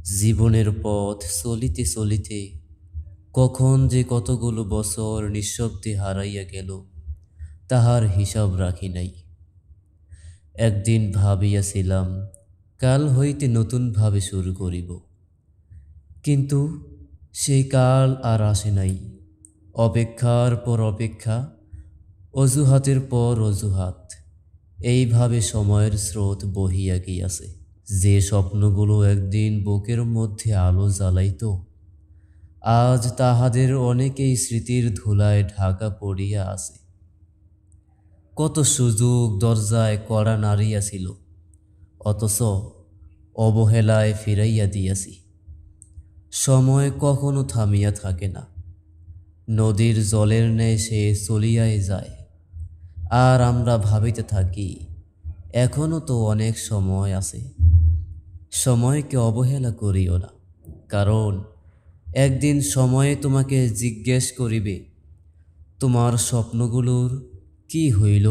জীবনের পথ চলিতে চলিতে কখন যে কতগুলো বছর নিঃশব্দে হারাইয়া গেল তাহার হিসাব রাখি নাই। একদিন ভাবিয়াছিলাম কাল হইতে নতুনভাবে শুরু করিব, কিন্তু সেই কাল আর আসে নাই। অপেক্ষার পর অপেক্ষা, অজুহাতের পর অজুহাত, এইভাবে সময়ের স্রোত বহিয়া গিয়াছে। যে স্বপ্নগুলো একদিন বুকের মধ্যে আলো জ্বালাইত, আজ তাহাদের অনেকেই স্মৃতির ধুলায় ঢাকা পড়িয়া আছে। কত সুযোগ দরজায় কড়া নাড়িয়াছিল, অথচ অবহেলায় ফিরাইয়া দিয়াছি। সময় কখনো থামিয়া থাকে না, নদীর জলের ন্যায় সে চলিয়াই যায়। আর আমরা ভাবিতে থাকি এখনো তো অনেক সময় আছে। সময়কে অবহেলা করিও না, কারণ একদিন সময়ে তোমাকে জিজ্ঞেস করিবে তোমার স্বপ্নগুলোর কি হইল।